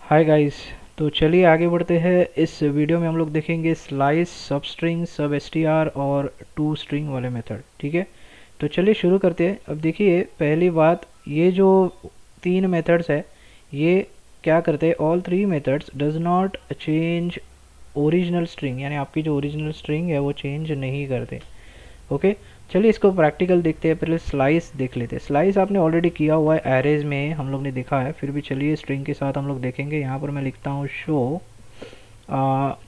Hi guys. तो चलिए आगे बढ़ते हैं। इस वीडियो में हम लोग देखेंगे स्लाइस, सब स्ट्रिंग, सब एसटीआर और टू स्ट्रिंग वाले मेथड। ठीक है, तो चलिए शुरू करते हैं। अब देखिए, पहली बात, ये जो तीन मेथड्स है ये क्या करते हैं? All three methods does not change original string, यानी आपकी जो ओरिजिनल स्ट्रिंग है वो चेंज नहीं करते। ओके, चलिए इसको प्रैक्टिकल देखते हैं। पहले स्लाइस देख लेते हैं। स्लाइस आपने ऑलरेडी किया हुआ है, एरेज में हम लोग ने देखा है, फिर भी चलिए स्ट्रिंग के साथ हम लोग देखेंगे। यहाँ पर मैं लिखता हूँ शो।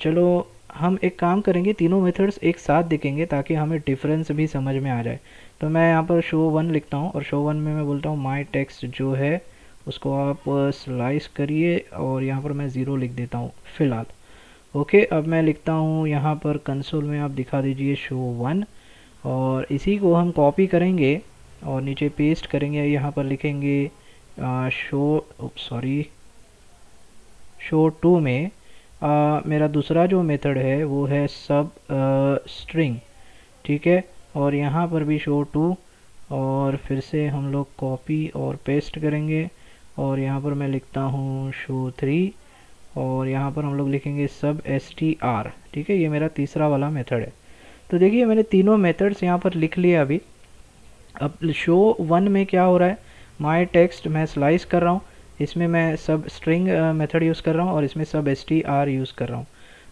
चलो हम एक काम करेंगे, तीनों मेथड्स एक साथ देखेंगे ताकि हमें डिफरेंस भी समझ में आ जाए। तो मैं यहाँ पर शो वन लिखता हूँ और शो वन में मैं बोलता हूँ माई टेक्स्ट जो है उसको आप स्लाइस करिए और यहाँ पर मैं ज़ीरो लिख देता हूँ फ़िलहाल। ओके, अब मैं लिखता हूँ यहाँ पर कंसोल में आप दिखा दीजिए शो वन, और इसी को हम कॉपी करेंगे और नीचे पेस्ट करेंगे। यहाँ पर लिखेंगे शो टू में मेरा दूसरा जो मेथड है वो है सब स्ट्रिंग। ठीक है, और यहाँ पर भी शो टू, और फिर से हम लोग कॉपी और पेस्ट करेंगे और यहाँ पर मैं लिखता हूँ शो थ्री, और यहाँ पर हम लोग लिखेंगे सब एस टी आर। ठीक है, ये मेरा तीसरा वाला मेथड है। तो देखिए मैंने तीनों मेथड्स यहाँ पर लिख लिए अभी। अब शो वन में क्या हो रहा है, माई टेक्स्ट मैं स्लाइस कर रहा हूँ, इसमें मैं सब स्ट्रिंग मेथड यूज़ कर रहा हूँ और इसमें सब एस टी आर यूज़ कर रहा हूँ।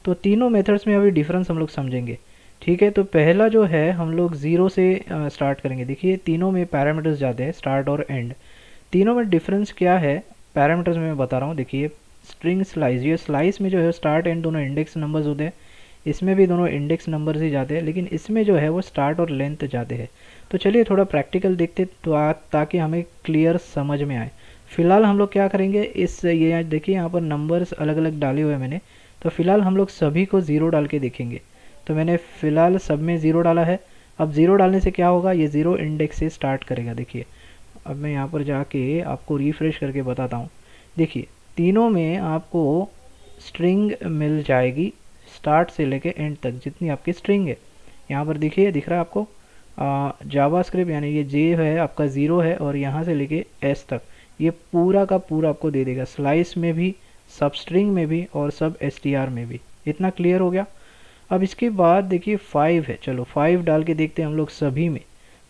तो तीनों मेथड्स में अभी डिफरेंस हम लोग समझेंगे। ठीक है, तो पहला जो है हम लोग ज़ीरो से स्टार्ट करेंगे। देखिए तीनों में पैरामीटर्स जाते हैं, स्टार्ट और एंड। तीनों में डिफरेंस क्या है पैरामीटर्स में मैं बता रहा हूँ। देखिए स्ट्रिंग स्लाइस, ये स्लाइस में जो है स्टार्ट एंड दोनों इंडेक्स नंबर्स होते हैं, इसमें भी दोनों इंडेक्स नंबर्स ही जाते हैं, लेकिन इसमें जो है वो स्टार्ट और लेंथ जाते हैं। तो चलिए थोड़ा प्रैक्टिकल देखते तो ताकि हमें क्लियर समझ में आए। फिलहाल हम लोग क्या करेंगे, इस ये देखिए यहाँ पर नंबर्स अलग अलग डाले हुए हैं मैंने, तो फिलहाल हम लोग सभी को ज़ीरो डाल के देखेंगे। तो मैंने फ़िलहाल सब में ज़ीरो डाला है। अब ज़ीरो डालने से क्या होगा, ये ज़ीरो इंडेक्स से स्टार्ट करेगा। देखिए अब मैं यहाँ पर जाके आपको रिफ़्रेश करके बताता हूँ। देखिए तीनों में आपको स्ट्रिंग मिल जाएगी, स्टार्ट से लेके एंड तक जितनी आपकी स्ट्रिंग है। यहाँ पर देखिए दिख रहा है आपको जावा स्क्रिप्ट, यानी ये जे है आपका ज़ीरो है और यहाँ से लेके एस तक ये पूरा का पूरा आपको दे देगा, स्लाइस में भी, सब स्ट्रिंग में भी और सब एस टी आर में भी। इतना क्लियर हो गया। अब इसके बाद देखिए फाइव है, चलो फाइव डाल के देखते हैं हम लोग सभी में।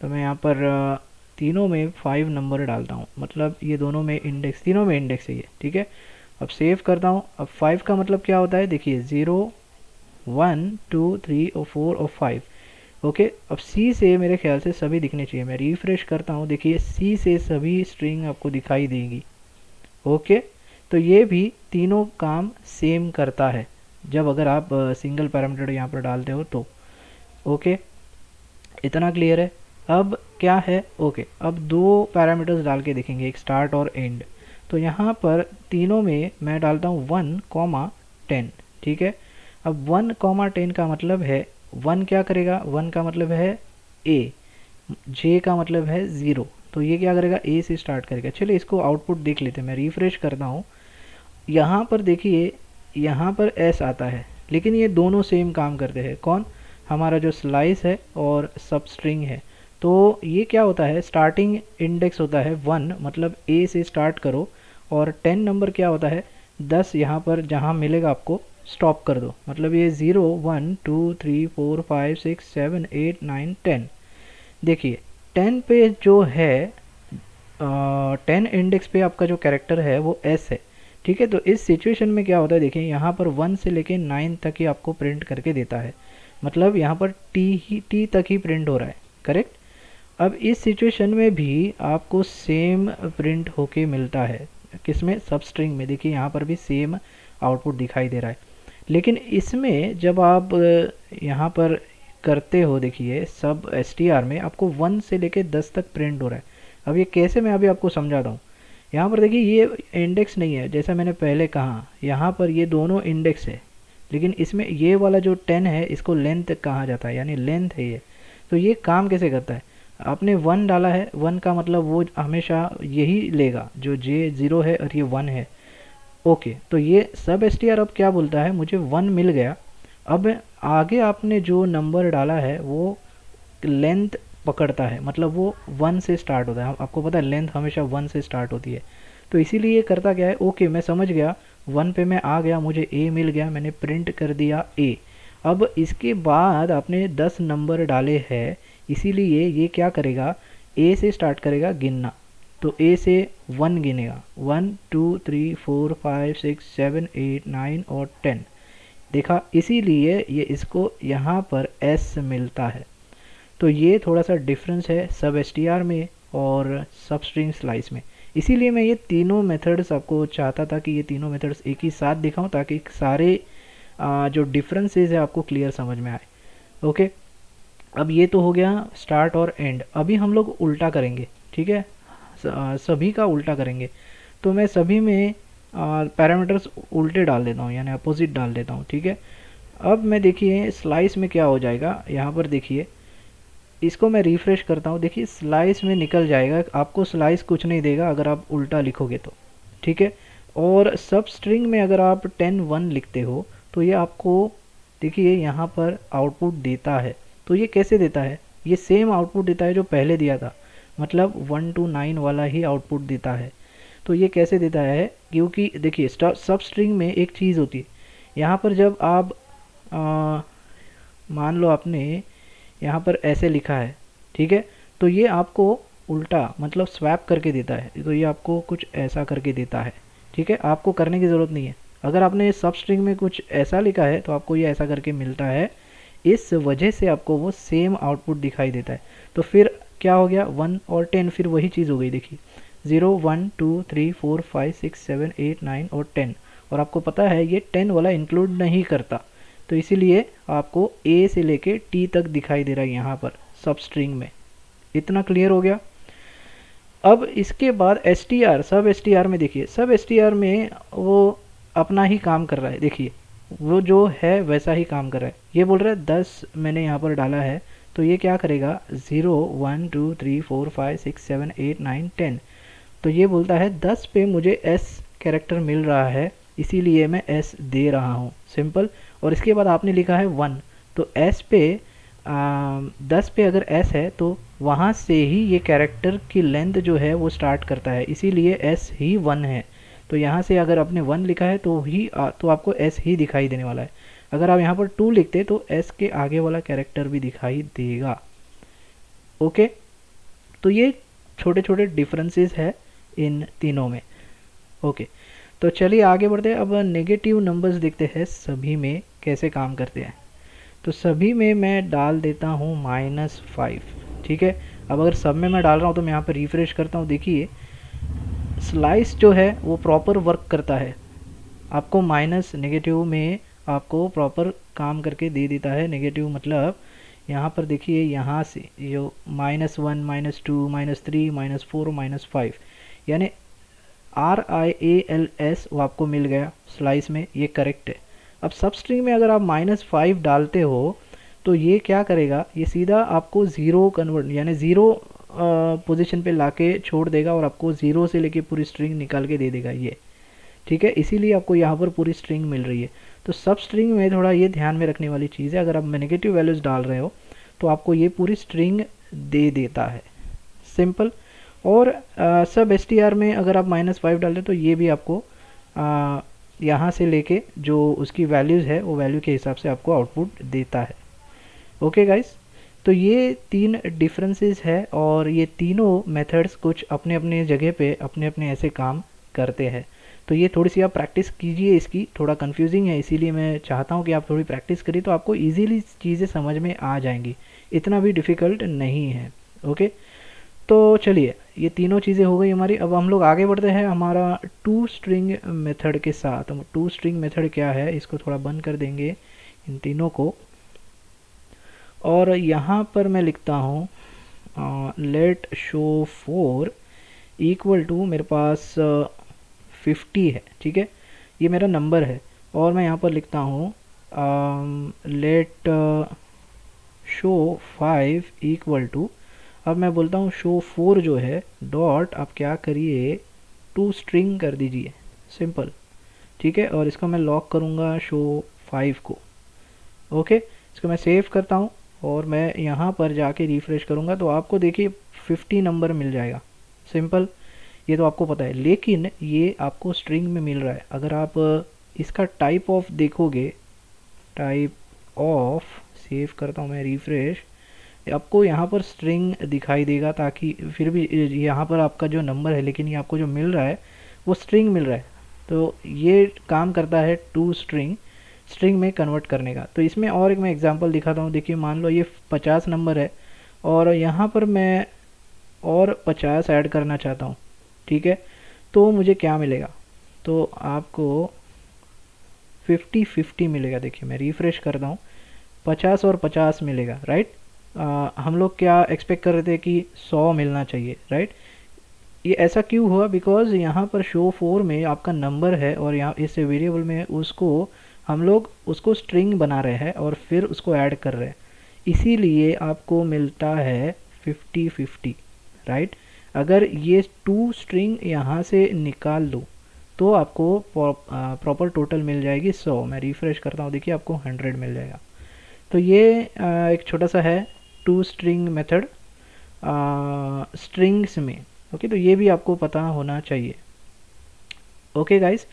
तो मैं यहाँ पर तीनों में फाइव नंबर डालता हूँ, मतलब ये दोनों में इंडेक्स, तीनों में इंडेक्स है ये। ठीक है, अब सेव करता हूँ। अब फाइव का मतलब क्या होता है, देखिए ज़ीरो, वन, टू, थ्री और फोर और फाइव। ओके, अब सी से मेरे ख्याल से सभी दिखने चाहिए। मैं रिफ्रेश करता हूँ, देखिए सी से सभी स्ट्रिंग आपको दिखाई देगी। ओके, तो ये भी तीनों काम सेम करता है जब अगर आप सिंगल पैरामीटर यहाँ पर डालते हो तो। ओके, इतना क्लियर है। अब क्या है, ओके अब दो पैरामीटर्स डाल के देखेंगे, एक स्टार्ट और एंड। तो यहाँ पर तीनों में मैं डालता हूँ वन कॉमा टेन। ठीक है, अब वन कॉमा टेन का मतलब है, वन क्या करेगा, वन का मतलब है ए, जे का मतलब है ज़ीरो, तो ये क्या करेगा, ए से स्टार्ट करेगा। चलिए इसको आउटपुट देख लेते हैं। मैं रिफ्रेश करता हूँ, यहाँ पर देखिए यहाँ पर एस आता है, लेकिन ये दोनों सेम काम करते हैं। कौन, हमारा जो स्लाइस है और सब स्ट्रिंग है। तो ये क्या होता है, स्टार्टिंग इंडेक्स होता है वन, मतलब ए से स्टार्ट करो, और टेन नंबर क्या होता है, 10 यहाँ पर जहाँ मिलेगा आपको स्टॉप कर दो। मतलब ये 0 1 2 3 4 5 6 7 8 9 10। देखिए 10 पे जो है 10 इंडेक्स पे आपका जो कैरेक्टर है वो एस है। ठीक है, तो इस सिचुएशन में क्या होता है, देखिए यहाँ पर 1 से लेके 9 तक ही आपको प्रिंट करके देता है, मतलब यहाँ पर टी तक ही प्रिंट हो रहा है। करेक्ट, अब इस सिचुएशन में भी आपको सेम प्रिंट होके मिलता है, किसमें, सब स्ट्रिंग में। देखिए यहाँ पर भी सेम आउटपुट दिखाई दे रहा है, लेकिन इसमें जब आप यहाँ पर करते हो, देखिए सब एस टी आर में आपको 1 से लेके 10 तक प्रिंट हो रहा है। अब ये कैसे, मैं अभी आपको समझाता हूँ। यहाँ पर देखिए ये इंडेक्स नहीं है, जैसा मैंने पहले कहा, यहाँ पर ये दोनों इंडेक्स है, लेकिन इसमें ये वाला जो 10 है इसको लेंथ कहा जाता है, यानी लेंथ है ये। तो ये काम कैसे करता है, आपने वन डाला है, वन का मतलब वो हमेशा यही लेगा जो जे ज़ीरो है और ये वन है। ओके, तो ये सब एस टी आर अब क्या बोलता है, मुझे वन मिल गया, अब आगे आपने जो नंबर डाला है वो लेंथ पकड़ता है, मतलब वो वन से स्टार्ट होता है। आपको पता है लेंथ हमेशा वन से स्टार्ट होती है, तो इसीलिए ये करता क्या है, ओके मैं समझ गया, 1 पे मैं आ गया, मुझे ए मिल गया, मैंने प्रिंट कर दिया ए। अब इसके बाद आपने 10 नंबर डाले हैं, इसीलिए ये क्या करेगा, ए से स्टार्ट करेगा गिनना। तो ए से 1 गिनेगा, 1 2 3 4 5 6 7 8 9 और 10। देखा, इसीलिए ये इसको यहाँ पर एस मिलता है। तो ये थोड़ा सा डिफरेंस है सब एसटीआर में और सब स्ट्रिंग स्लाइस में। इसीलिए मैं ये तीनों मेथड्स आपको चाहता था कि ये तीनों मेथड्स एक ही साथ दिखाऊं, ताकि सारे जो डिफरेंसेस है आपको क्लियर समझ में आए। ओके, अब ये तो हो गया स्टार्ट और एंड। अभी हम लोग उल्टा करेंगे, ठीक है, सभी का उल्टा करेंगे। तो मैं सभी में पैरामीटर्स उल्टे डाल देता हूँ, यानी अपोजिट डाल देता हूँ, ठीक है। अब मैं देखिए स्लाइस में क्या हो जाएगा, यहाँ पर देखिए, इसको मैं रिफ्रेश करता हूँ, देखिए स्लाइस में निकल जाएगा। आपको स्लाइस कुछ नहीं देगा अगर आप उल्टा लिखोगे तो, ठीक है। और सब स्ट्रिंग में अगर आप 10 1 लिखते हो तो ये आपको देखिए यहाँ पर आउटपुट देता है। तो ये कैसे देता है, ये सेम आउटपुट देता है जो पहले दिया था, मतलब 1 to 9 वाला ही आउटपुट देता है। तो ये कैसे देता है, क्योंकि देखिए सब स्ट्रिंग में एक चीज़ होती है, यहाँ पर जब आप मान लो आपने यहाँ पर ऐसे लिखा है, ठीक है, तो ये आपको उल्टा मतलब स्वैप करके देता है। तो ये आपको कुछ ऐसा करके देता है, ठीक है, आपको करने की ज़रूरत नहीं है। अगर आपने सब स्ट्रिंग में कुछ ऐसा लिखा है तो आपको ये ऐसा करके मिलता है, इस वजह से आपको वो सेम आउटपुट दिखाई देता है। तो फिर क्या हो गया, 1 और 10 फिर वही चीज़ हो गई, देखिए 0 1 2 3 4 5 6 7 8 9 और 10। और आपको पता है ये 10 वाला इंक्लूड नहीं करता, तो इसीलिए आपको ए से लेके टी तक दिखाई दे रहा है यहाँ पर सब स्ट्रिंग में। इतना क्लियर हो गया। अब इसके बाद एस टी आर, सब एस टी आर में देखिए, सब एस टी आर में वो अपना ही काम कर रहा है। देखिए वो जो है वैसा ही काम कर रहा है। ये बोल रहा है 10 मैंने यहाँ पर डाला है, तो ये क्या करेगा 0 1 2 3 4 5 6 7 8 9 10। तो ये बोलता है 10 पे मुझे एस कैरेक्टर मिल रहा है, इसीलिए मैं एस दे रहा हूँ, सिंपल। और इसके बाद आपने लिखा है 1, तो एस पे 10 पे अगर एस है तो वहाँ से ही ये कैरेक्टर की लेंथ जो है वो स्टार्ट करता है, इसीलिए एस ही 1 है। तो यहाँ से अगर आपने 1 लिखा है तो आपको एस ही दिखाई देने वाला है। अगर आप यहाँ पर 2 लिखते तो एस के आगे वाला कैरेक्टर भी दिखाई देगा। ओके, तो ये छोटे छोटे डिफरेंसेस है इन तीनों में। ओके, तो चलिए आगे बढ़ते हैं। अब नेगेटिव नंबर्स देखते हैं सभी में कैसे काम करते हैं। तो सभी में मैं डाल देता हूँ -5, ठीक है। अब अगर सब में मैं डाल रहा हूँ तो मैं यहाँ पर रिफ्रेश करता हूँ, देखिए स्लाइस जो है वो प्रॉपर वर्क करता है, आपको माइनस नेगेटिव में आपको प्रॉपर काम करके दे देता है। नेगेटिव मतलब यहाँ पर देखिए, यहाँ से जो -1 -2 -3 -4 -5, यानी RIALS वो आपको मिल गया स्लाइस में, ये करेक्ट है। अब सब स्ट्रिंग में अगर आप -5 डालते हो तो ये क्या करेगा, ये सीधा आपको ज़ीरो कन्वर्ट यानी ज़ीरो पोजीशन पे लाके छोड़ देगा और आपको ज़ीरो से लेके पूरी स्ट्रिंग निकाल के दे देगा ये, ठीक है। इसीलिए आपको यहाँ पर पूरी स्ट्रिंग मिल रही है। तो सब स्ट्रिंग में थोड़ा ये ध्यान में रखने वाली चीज़ है, अगर आप नेगेटिव वैल्यूज़ डाल रहे हो तो आपको ये पूरी स्ट्रिंग दे देता है, सिंपल। और सब एसटीआर में अगर आप -5 डालते तो ये भी आपको यहाँ से लेके जो उसकी वैल्यूज़ है वो वैल्यू के हिसाब से आपको आउटपुट देता है। ओके गाइस, तो ये 3 डिफरेंसेस है और ये तीनों मेथड्स कुछ अपने अपने जगह पे अपने अपने ऐसे काम करते हैं। तो ये थोड़ी सी आप प्रैक्टिस कीजिए, इसकी थोड़ा कंफ्यूजिंग है, इसीलिए मैं चाहता हूँ कि आप थोड़ी प्रैक्टिस करिए तो आपको इजीली चीज़ें समझ में आ जाएंगी, इतना भी डिफ़िकल्ट नहीं है। ओके, तो चलिए ये तीनों चीज़ें हो गई हमारी। अब हम लोग आगे बढ़ते हैं हमारा टू स्ट्रिंग मेथड के साथ। टू स्ट्रिंग मेथड क्या है, इसको थोड़ा बंद कर देंगे इन तीनों को, और यहाँ पर मैं लिखता हूँ लेट शो 4 इक्वल टू, मेरे पास 50 है, ठीक है, ये मेरा नंबर है। और मैं यहाँ पर लिखता हूँ लेट शो 5 इक्वल टू, अब मैं बोलता हूँ शो 4 जो है डॉट, आप क्या करिए टू स्ट्रिंग कर दीजिए, सिंपल, ठीक है। और इसको मैं लॉक करूँगा शो 5 को। ओके, इसको मैं सेव करता हूँ और मैं यहाँ पर जाके रिफ्रेश करूँगा तो आपको देखिए 50 नंबर मिल जाएगा, सिंपल। ये तो आपको पता है, लेकिन ये आपको स्ट्रिंग में मिल रहा है। अगर आप इसका टाइप ऑफ देखोगे, टाइप ऑफ, सेव करता हूँ मैं, रिफ्रेश, आपको यहाँ पर स्ट्रिंग दिखाई देगा, ताकि फिर भी यहाँ पर आपका जो नंबर है, लेकिन ये आपको जो मिल रहा है वो स्ट्रिंग मिल रहा है। तो ये काम करता है टू स्ट्रिंग, स्ट्रिंग में कन्वर्ट करने का। तो इसमें और एक मैं एग्जांपल दिखाता हूँ। देखिए मान लो ये 50 नंबर है और यहाँ पर मैं और 50 ऐड करना चाहता हूँ, ठीक है, तो मुझे क्या मिलेगा, तो आपको 50-50 मिलेगा। देखिए मैं रिफ्रेश करता हूँ, 50 और 50 मिलेगा, राइट। हम लोग क्या एक्सपेक्ट कर रहे थे कि 100 मिलना चाहिए, राइट। ये ऐसा क्यों हुआ, बिकॉज यहाँ पर शो 4 में आपका नंबर है और यहाँ इस वेरिएबल में उसको हम लोग उसको स्ट्रिंग बना रहे हैं और फिर उसको ऐड कर रहे हैं, इसीलिए आपको मिलता है 50-50, राइट। अगर ये टू स्ट्रिंग यहाँ से निकाल दो तो आपको प्रॉपर टोटल मिल जाएगी 100। मैं रिफ्रेश करता हूँ, देखिए आपको 100 मिल जाएगा। तो ये एक छोटा सा है टू स्ट्रिंग मेथड स्ट्रिंग्स में। ओके, तो ये भी आपको पता होना चाहिए। ओके गाइस,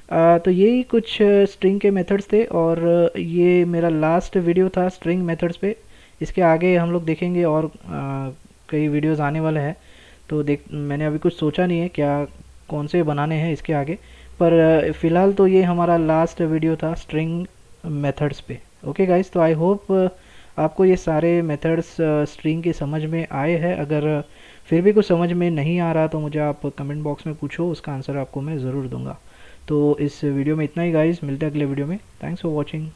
तो यही कुछ स्ट्रिंग के मेथड्स थे और ये मेरा लास्ट वीडियो था स्ट्रिंग मेथड्स पे। इसके आगे हम लोग देखेंगे और कई वीडियोस आने वाले हैं। तो मैंने अभी कुछ सोचा नहीं है क्या कौन से बनाने हैं इसके आगे, पर फ़िलहाल तो ये हमारा लास्ट वीडियो था स्ट्रिंग मेथड्स पे। ओके गाइस, तो आई होप आपको ये सारे मेथड्स स्ट्रिंग के समझ में आए हैं। अगर फिर भी कुछ समझ में नहीं आ रहा तो मुझे आप कमेंट बॉक्स में पूछो, उसका आंसर आपको मैं ज़रूर दूंगा। तो इस वीडियो में इतना ही गाइस, मिलते हैं अगले वीडियो में। Thanks for watching.